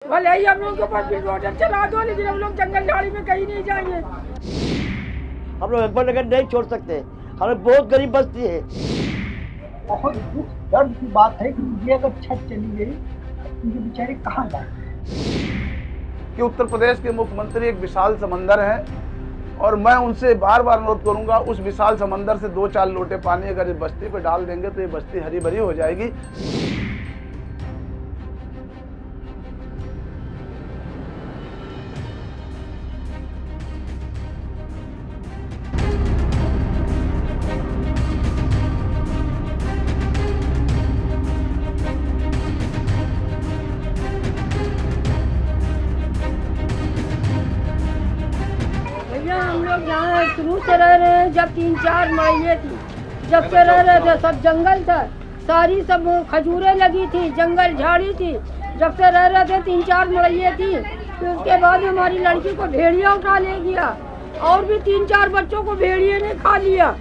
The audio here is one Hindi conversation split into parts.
भले ही हम लोग के ऊपर बिल्डोजर चला दो, लेकिन हम लोग जंगल झाड़ी में कहीं नहीं जाएंगे। हम लोग अकबरनगर नहीं छोड़ सकते, हमें बहुत गरीब बस्ती है। बहुत दुख दर्द की बात है कि ये अगर छत चली गई तो ये बेचारे कहाँ जाएंगे। कि उत्तर प्रदेश के मुख्यमंत्री एक विशाल समंदर है और मैं उनसे बार बार अनुरोध करूंगा, उस विशाल समंदर से 2-4 लोटे पानी अगर इस बस्ती पे डाल देंगे तो ये बस्ती हरी भरी हो जाएगी। हम लोग यहाँ शुरू से रह रहे हैं, जब 3-4 महीने थी, जब से रह रहे थे, सब जंगल था, सारी सब खजूरें लगी थी, जंगल झाड़ी थी। जब से रह रहे थे 3-4 महीने थी, फिर उसके बाद हमारी लड़की को भेड़िया उठा ले गया और भी 3-4 बच्चों को भेड़िए ने खा लिया।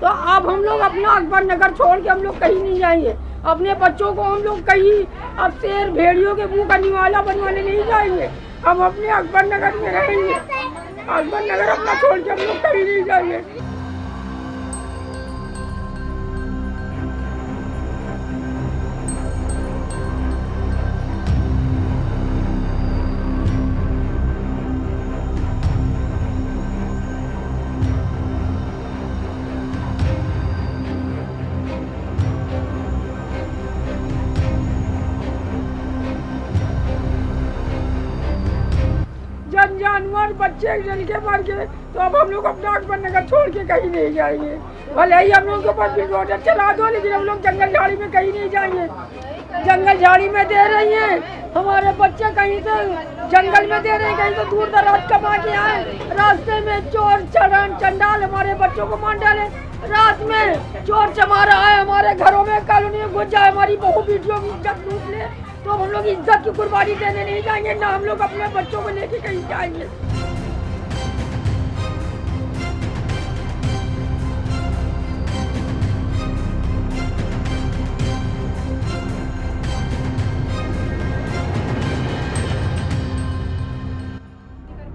तो अब हम लोग अपना अकबरनगर छोड़ के हम लोग कहीं नहीं जाएंगे। अपने बच्चों को हम लोग कहीं अब शेर भेड़ियों के मुँह का निवाला बनवाने नहीं जाएंगे। हम अपने अकबरनगर में रहेंगे। अकबरनगर अपना छोड़ के हम लोग कहीं नहीं जाएंगे। जानवर बच्चे जल के मर गए, तो अब हम लोग अपना अकबरनगर छोड़ के कहीं नहीं जाएंगे। भले ही हम लोग के ऊपर बिल्डोजर चला दो, लेकिन हम लोग जंगल झाड़ी में कहीं नहीं जाएंगे। जंगल झाड़ी में दे रही हैं, हमारे बच्चे कहीं से जंगल में दे रहे हैं, कहीं तो दूर दराज कमा के आए। रास्ते में चोर चंडाल हमारे बच्चों को मार डाले। रात में चोर चमारा है, हमारे घरों में कॉलोनी में घुस जाए, हमारी बहू बेटियों की इज्जत लूट ले। तो हम लोग इज्जत की कुर्बानी देने नहीं जाएंगे, ना हम लोग अपने बच्चों को लेके कहीं जाएंगे।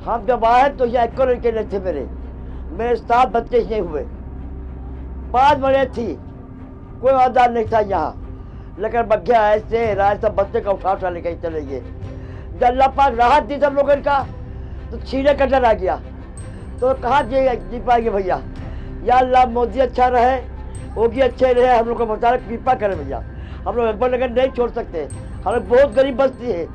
हम जब आए तो ये 1 लड़के नहीं थे मेरे 7 बच्चे ही हुए, 5 बड़े थी, कोई आधार नहीं था यहाँ। लेकिन बग्घे ऐसे राय सब बच्चे का उठा लेके चले गए। जब अल्लाह पाक राहत दी सब लोगों का, तो छीने का डर आ गया। तो कहाँ जी पाएंगे भैया। या अल्लाह मोदी अच्छा रहे, योगी अच्छे रहे, हम लोग को बचा कृपा करें भैया। हम लोग अकबरनगर नहीं छोड़ सकते, हमें बहुत गरीब बस्ती है।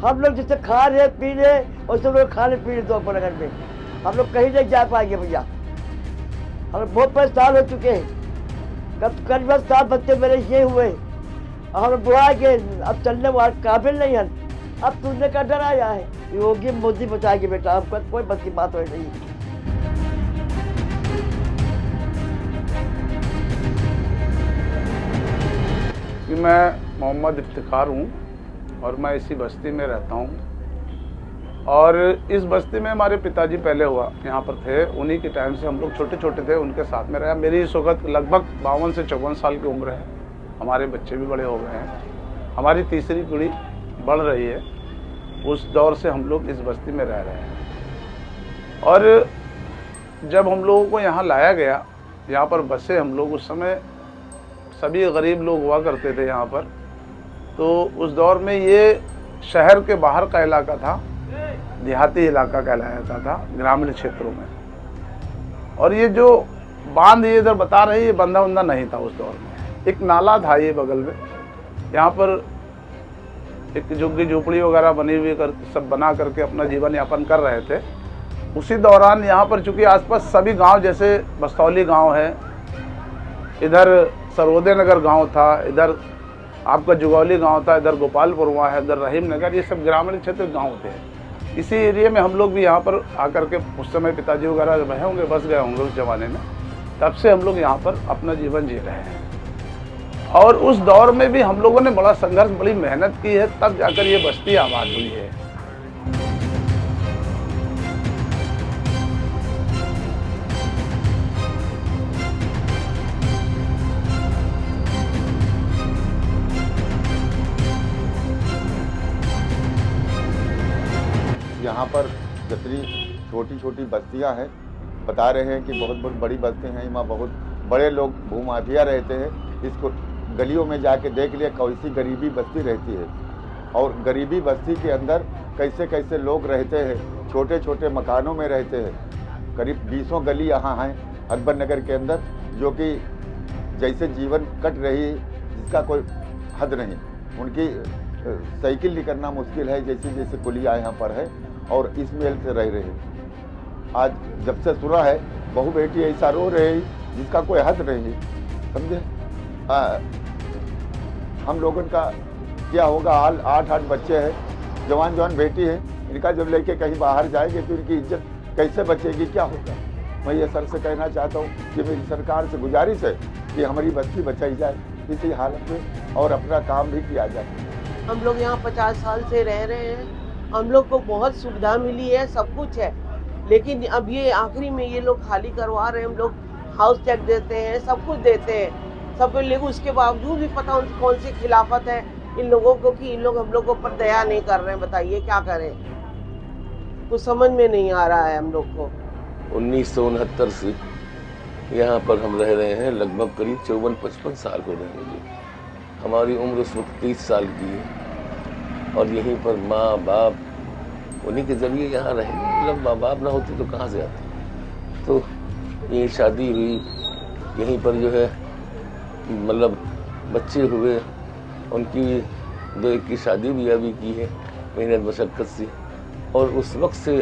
हम लोग जिससे खा रहे पी रहे और सब लोग खाने पीने दो अकबरनगर में, हम लोग कहीं नहीं जा पाएंगे भैया। हम बहुत परेशान हो चुके हैं। करीब 7 बच्चे मेरे ये हुए, हम बुआ के अब चलने वाले काबिल नहीं है। अब तुझने का डर आया है, योगी मोदी बचाएंगे बेटा, आपका कोई बस की बात हो नहीं। कि मैं मोहम्मद इफ्तिखार हूँ और मैं इसी बस्ती में रहता हूँ। और इस बस्ती में हमारे पिताजी पहले यहाँ पर थे, उन्हीं के टाइम से हम लोग छोटे छोटे थे, उनके साथ में रहा। मेरी इस वक्त लगभग 52 से 54 साल की उम्र है। हमारे बच्चे भी बड़े हो गए हैं, हमारी तीसरी पीढ़ी बढ़ रही है। उस दौर से हम लोग इस बस्ती में रह रहे हैं। और जब हम लोगों को यहाँ लाया गया, यहाँ पर बसे हम लोग, उस समय सभी गरीब लोग हुआ करते थे यहाँ पर। तो उस दौर में ये शहर के बाहर का इलाका था, देहाती इलाका कहलाया जाता था, ग्रामीण क्षेत्रों में। और ये जो बांध ये इधर बता रहे, ये बंधा बंधा नहीं था उस दौर में। एक नाला था ये बगल में, यहाँ पर एक झुग्गी झोपड़ी वगैरह बनी हुई सब बना करके अपना जीवन यापन कर रहे थे। उसी दौरान यहाँ पर चूँकि आसपास सभी गांव, जैसे बस्तौली गांव है, इधर सर्वोदय नगर गाँव था, इधर आपका जुगौली गांव था, इधर गोपालपुरवा है, इधर रहीम नगर, ये सब ग्रामीण क्षेत्र गांव थे। इसी एरिया में हम लोग भी यहाँ पर आकर के उस समय पिताजी वगैरह रहे होंगे, बस गए होंगे उस ज़माने में। तब से हम लोग यहाँ पर अपना जीवन जी रहे हैं। और उस दौर में भी हम लोगों ने बड़ा संघर्ष, बड़ी मेहनत की है, तब जाकर ये बस्ती आबाद हुई है। यहाँ पर जितनी छोटी छोटी बस्तियाँ हैं, बता रहे हैं कि बहुत बहुत बड़ी बस्ती हैं, वहाँ बहुत बड़े लोग भूमाफिया रहते हैं। इसको गलियों में जाके देख लिया कैसी गरीबी बस्ती रहती है, और गरीबी बस्ती के अंदर कैसे कैसे लोग रहते हैं, छोटे छोटे मकानों में रहते हैं। करीब 20 गली यहाँ हैं अकबर नगर के अंदर, जो कि जैसे जीवन कट रही है जिसका कोई हद नहीं। उनकी साइकिल निकलना मुश्किल है, जैसे जैसे पुलिया यहाँ पर है, और इस मेल से रह रहे हैं। आज जब से सुना है बहू बेटी ऐसा रो रहे हैं जिसका कोई हद नहीं, समझे। हम लोगों का क्या होगा हाल। 8 बच्चे हैं, जवान जवान बेटी है, इनका जब लेके कहीं बाहर जाएंगे तो इनकी इज्जत कैसे बचेगी, क्या होगा। मैं ये सर से कहना चाहता हूँ कि मेरी सरकार से गुजारिश है कि हमारी बस्ती बचाई जाए इसी हालत में, और अपना काम भी किया जाए। हम लोग यहाँ 50 साल से रह रहे हैं, हम लोग को बहुत सुविधा मिली है, सब कुछ है, लेकिन अब ये आखिरी में ये लोग खाली करवा रहे हैं। हम लोग हाउस टैक्स देते हैं, सब कुछ देते हैं, सब, लेकिन उसके बावजूद भी पता उनकी कौन सी खिलाफत है इन लोगों को कि इन लोग हम लोग को ऊपर दया नहीं कर रहे हैं। बताइए क्या करें, कुछ समझ में नहीं आ रहा है हम लोग को। 1969 से यहाँ पर हम रह रहे हैं, लगभग करीब 54-55 साल हो रहे हैं। हमारी उम्र उस वक्त 30 साल की है, और यहीं पर माँ बाप उन्हीं के ज़रिए यहाँ रहे। मतलब माँ बाप ना होते तो कहाँ से आते। तो यहीं शादी हुई, यहीं पर जो है मतलब बच्चे हुए, उनकी 2 की शादी भी अभी की है मेहनत मशक्क़त से। और उस वक्त से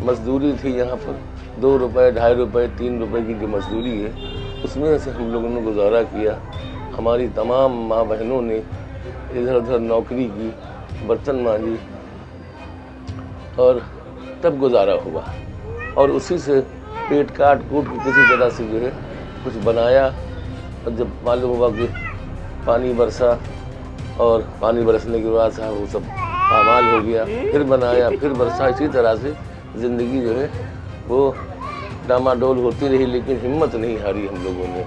मजदूरी थी यहाँ पर 2 रुपये, 2.5 रुपये, 3 रुपये की जो मजदूरी है, उसमें से हम लोगों ने गुजारा किया। हमारी तमाम माँ बहनों ने इधर उधर नौकरी की, बर्तन मांजी, और तब गुजारा हुआ। और उसी से पेट काट कूट के किसी तरह से जो है कुछ बनाया। और जब मालूम हुआ कि पानी बरसा, और पानी बरसने के बाद साहब वो सब पामाल हो गया, फिर बनाया, फिर बरसा, इसी तरह से ज़िंदगी जो है वो डामाडोल होती रही, लेकिन हिम्मत नहीं हारी हम लोगों ने।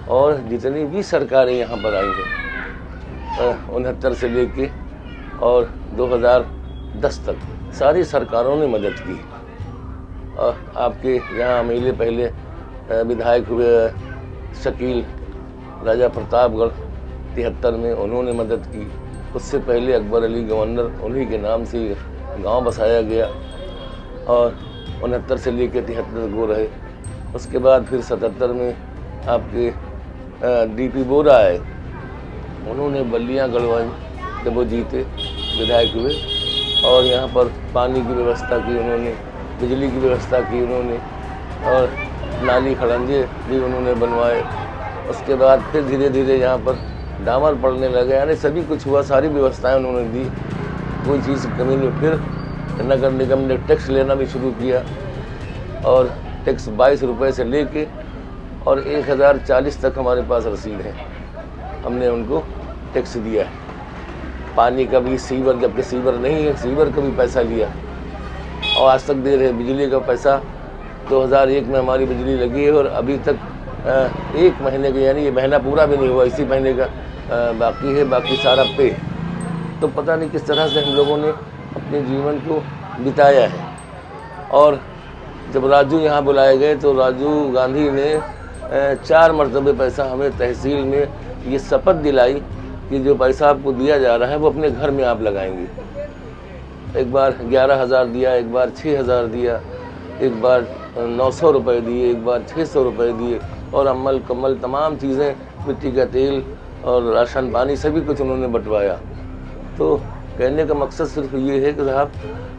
और जितनी भी सरकारें यहाँ पर आई हैं 69 से लेके और 2010 तक सारी सरकारों ने मदद की। आपके यहाँ मेले पहले विधायक हुए शकील राजा प्रतापगढ़ 73 में, उन्होंने मदद की। उससे पहले अकबर अली गवर्नर, उन्हीं के नाम से गांव बसाया गया, और 69 से लेकर 73 को रहे। उसके बाद फिर 77 में आपके DP बोरा आए, उन्होंने बल्लियाँ गड़वाई जब वो जीते, विधायक हुए, और यहाँ पर पानी की व्यवस्था की उन्होंने, बिजली की व्यवस्था की उन्होंने, और नाली खड़ंजे भी उन्होंने बनवाए। उसके बाद फिर धीरे धीरे यहाँ पर डामर पड़ने लगे, यानी सभी कुछ हुआ, सारी व्यवस्थाएं उन्होंने दी, कोई चीज़ की कमी नहीं। फिर नगर निगम ने टैक्स लेना भी शुरू किया, और टैक्स 22 रुपये से लेके और 1040 तक हमारे पास रसीद है, हमने उनको टैक्स दिया है। पानी का भी, सीवर, जबकि सीवर नहीं है, सीवर का भी पैसा लिया, और आज तक दे रहे। बिजली का पैसा 2001 में हमारी बिजली लगी है, और अभी तक 1 महीने का, यानी ये महीना पूरा भी नहीं हुआ, इसी महीने का बाकी है, बाकी सारा पे। तो पता नहीं किस तरह से हम लोगों ने अपने जीवन को बिताया है। और जब राजू यहाँ बुलाए गए तो राजू गांधी ने 4 मरतबे पैसा हमें तहसील में ये शपथ दिलाई कि जो पैसा आपको दिया जा रहा है वो अपने घर में आप लगाएंगे। एक बार 11,000 दिया, एक बार 6,000 दिया, एक बार 900 रुपये दिए, एक बार 600 रुपये दिए, और अमल कमल तमाम चीज़ें, मिट्टी का तेल और राशन पानी सभी कुछ उन्होंने बंटवाया। तो कहने का मकसद सिर्फ ये है कि साहब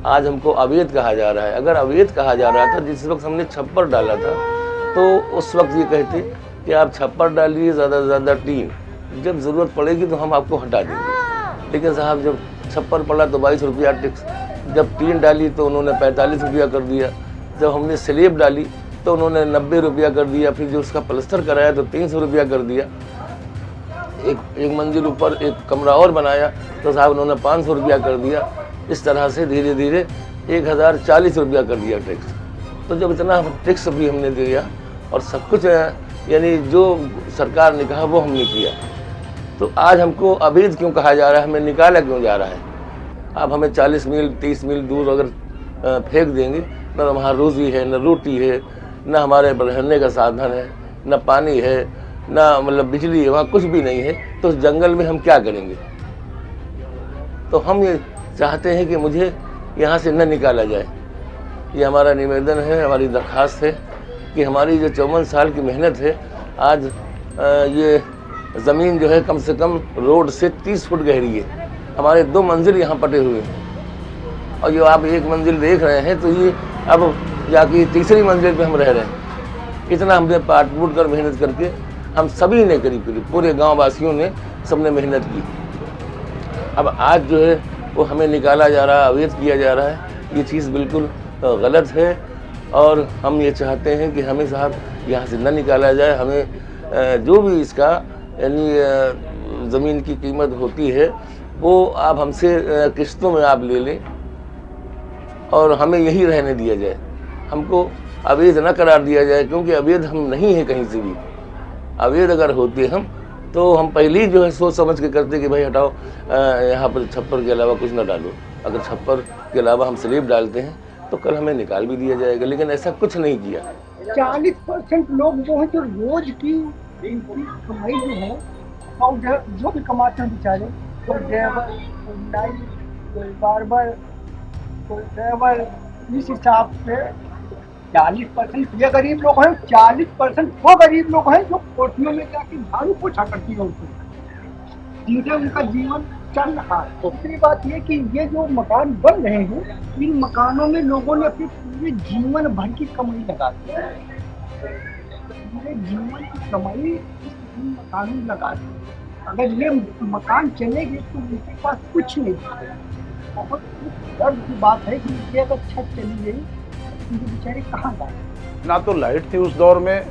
आज हमको अवैध कहा जा रहा है। अगर अवैध कहा जा रहा था जिस वक्त हमने छप्पर डाला था, तो उस वक्त ये कहते कि आप छप्पर डालिए, ज़्यादा से ज़्यादा टीन, जब ज़रूरत पड़ेगी तो हम आपको हटा देंगे। लेकिन साहब जब छप्पर पड़ा तो 22 रुपया टैक्स, जब टीन डाली तो उन्होंने 45 रुपया कर दिया, जब हमने स्लेब डाली तो उन्होंने 90 रुपया कर दिया, फिर जो उसका प्लस्तर कराया तो 300 रुपया कर दिया। एक मंजिल ऊपर एक कमरा और बनाया तो साहब उन्होंने 500 रुपया कर दिया। इस तरह से धीरे धीरे 1040 रुपया कर दिया टैक्स। तो जब इतना टैक्स भी हमने दिया और सब कुछ यानी जो सरकार ने कहा वो हमने किया, तो आज हमको अवैध क्यों कहा जा रहा है, हमें निकाला क्यों जा रहा है? आप हमें 40 मील 30 मील दूर अगर फेंक देंगे, न वहाँ रोज़ी है, न रोटी है, न हमारे रहने का साधन है, न पानी है, न मतलब बिजली है, वहाँ कुछ भी नहीं है, तो उस जंगल में हम क्या करेंगे? तो हम ये चाहते हैं कि मुझे यहाँ से न निकाला जाए। ये हमारा निवेदन है, हमारी दरख्वास्त है कि हमारी जो 54 साल की मेहनत है, आज ये ज़मीन जो है कम से कम रोड से 30 फुट गहरी है। हमारे 2 मंजिल यहाँ पटे हुए हैं और जो आप 1 मंजिल देख रहे हैं, तो ये अब जाके तीसरी मंजिल पे हम रह रहे हैं। इतना हमने पाट फूट कर मेहनत करके हम सभी ने करीब पूरे गाँव वासियों ने सबने मेहनत की। अब आज जो है वो हमें निकाला जा रहा है, अवैध किया जा रहा है। ये चीज़ बिल्कुल गलत है और हम ये चाहते हैं कि हमें साहब यहाँ से न निकाला जाए। हमें जो भी इसका यानी ज़मीन की कीमत होती है वो आप हमसे किस्तों में आप ले लें और हमें यही रहने दिया जाए। हमको अवैध न करार दिया जाए, क्योंकि अवैध हम नहीं हैं कहीं से भी। अवैध अगर होते हम तो हम पहले ही जो है सोच समझ के करते कि भाई हटाओ, यहाँ पर छप्पर के अलावा कुछ न डालो। अगर छप्पर के अलावा हम स्लैब डालते हैं तो कल हमें निकाल भी दिया जाएगा, लेकिन ऐसा कुछ नहीं किया। 40% लोग जो है जो रोज की कमाई जो है, और जो भी कमाते हैं बेचारे, कोई ड्राइवर, कोई नाई, कोई बार्बर, कोई ड्राइवर, इस हिसाब से 40% ये गरीब लोग हैं। 40% वो गरीब लोग हैं जो कोठियों में जाके झाड़ू पोछा करती है, जिनसे उनका जीवन चल रहा है। दूसरी बात ये कि ये जो मकान बन रहे हैं, इन मकानों में लोगों ने अपने पूरे जीवन भर की कमाई लगा दी है। पूरे जीवन की कमाई इन मकानों में लगा दी। अगर ये मकान चलेगी तो उनके पास कुछ नहीं है। बहुत दर्द की बात है कि ये अगर छत चली गई तो बेचारे कहाँ जाए? ना तो लाइट थी उस दौर में,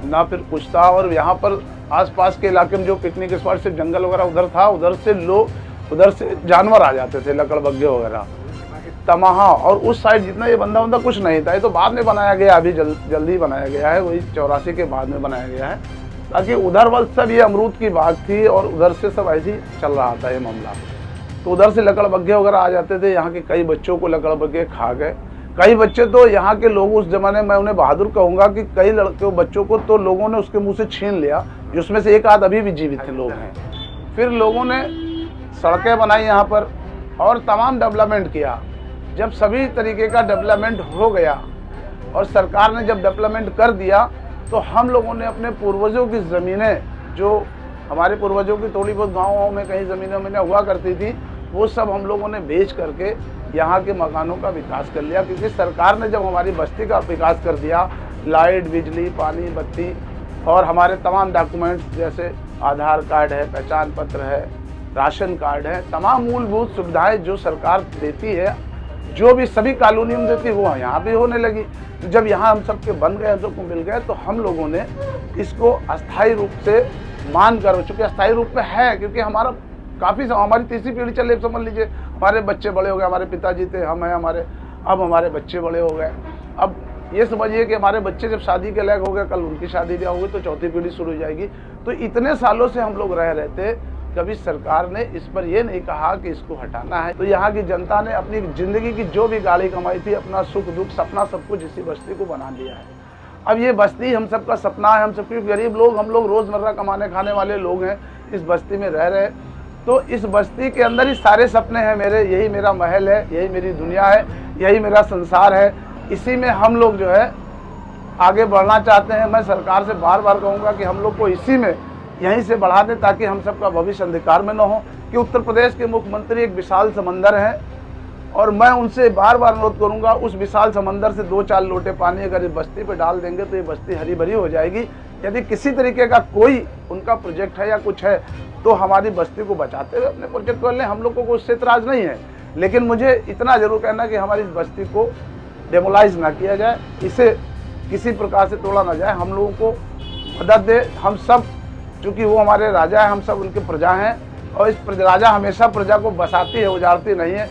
ना फिर कुछ था। और यहाँ पर आसपास के इलाके में जो पिकनिक स्पॉट से जंगल वगैरह उधर था, उधर से लोग, उधर से जानवर आ जाते थे, लकड़बग्घे वगैरह, तमाहा। और उस साइड जितना ये बंदा कुछ नहीं था। ये तो बाद में बनाया गया, अभी जल्दी बनाया गया है, वही 84 के बाद में बनाया गया है, ताकि उधर वल सब ये अमरूद की बाग थी और उधर से सब ऐसे चल रहा था ये मामला। तो उधर से लकड़बग्घे वगैरह आ जाते थे। यहाँ के कई बच्चों को लकड़बग्घे खा गए। कई बच्चे तो यहाँ के लोग उस जमाने में, उन्हें बहादुर कहूँगा कि कई लड़के बच्चों को तो लोगों ने उसके मुंह से छीन लिया, जिसमें से एक आध अभी भी जीवित लोग हैं। फिर लोगों ने सड़कें बनाई यहाँ पर और तमाम डेवलपमेंट किया। जब सभी तरीके का डेवलपमेंट हो गया और सरकार ने जब डेवलपमेंट कर दिया, तो हम लोगों ने अपने पूर्वजों की ज़मीनें, जो हमारे पूर्वजों की थोड़ी बहुत गाँवों में कहीं ज़मीनें हुआ करती थी, वो सब हम लोगों ने बेच करके यहाँ के मकानों का विकास कर लिया। क्योंकि सरकार ने जब हमारी बस्ती का विकास कर दिया, लाइट, बिजली, पानी, बत्ती और हमारे तमाम डॉक्यूमेंट्स जैसे आधार कार्ड है, पहचान पत्र है, राशन कार्ड है, तमाम मूलभूत सुविधाएं जो सरकार देती है, जो भी सभी कॉलोनी में देती है, वो यहाँ भी होने लगी। तो जब यहाँ हम सबके बन गए, हम सबको मिल गए, तो हम लोगों ने इसको अस्थायी रूप से मान कर, चूँकि अस्थायी रूप में है, क्योंकि हमारा काफ़ी हमारी तीसरी पीढ़ी चले, समझ लीजिए। हमारे बच्चे बड़े हो गए, हमारे पिताजी थे, हम हैं, अब हमारे बच्चे बड़े हो गए। अब ये समझिए कि हमारे बच्चे जब शादी के लायक हो गए, कल उनकी शादी भी होगी, तो चौथी पीढ़ी शुरू हो जाएगी। तो इतने सालों से हम लोग रह रहे थे, कभी सरकार ने इस पर यह नहीं कहा कि इसको हटाना है। तो यहाँ की जनता ने अपनी ज़िंदगी की जो भी गाली कमाई थी, अपना सुख दुख सपना सब कुछ इसी बस्ती को बना दिया है। अब ये बस्ती हम सबका सपना है। हम सबके गरीब लोग, हम लोग रोज़मर्रा कमाने खाने वाले लोग हैं, इस बस्ती में रह रहे। तो इस बस्ती के अंदर ही सारे सपने हैं मेरे। यही मेरा महल है, यही मेरी दुनिया है, यही मेरा संसार है। इसी में हम लोग जो है आगे बढ़ना चाहते हैं। मैं सरकार से बार बार कहूँगा कि हम लोग को इसी में यहीं से बढ़ा दें, ताकि हम सबका भविष्य अंधकार में न हो। कि उत्तर प्रदेश के मुख्यमंत्री एक विशाल समंदर है, और मैं उनसे बार बार अनुरोध करूंगा, उस विशाल समंदर से 2-4 लोटे पानी अगर इस बस्ती पे डाल देंगे तो ये बस्ती हरी भरी हो जाएगी। यदि किसी तरीके का कोई उनका प्रोजेक्ट है या कुछ है, तो हमारी बस्ती को बचाते हुए अपने प्रोजेक्ट कर लें। हम लोगों को उससे इतराज़ नहीं है, लेकिन मुझे इतना जरूर कहना कि हमारी इस बस्ती को डेमोलाइज ना किया जाए, इसे किसी प्रकार से तोड़ा ना जाए। हम लोगों को मदद दे। हम सब, चूँकि वो हमारे राजा हैं, हम सब उनके प्रजा हैं, और इस राजा हमेशा प्रजा को बसाती है, उजाड़ती नहीं है।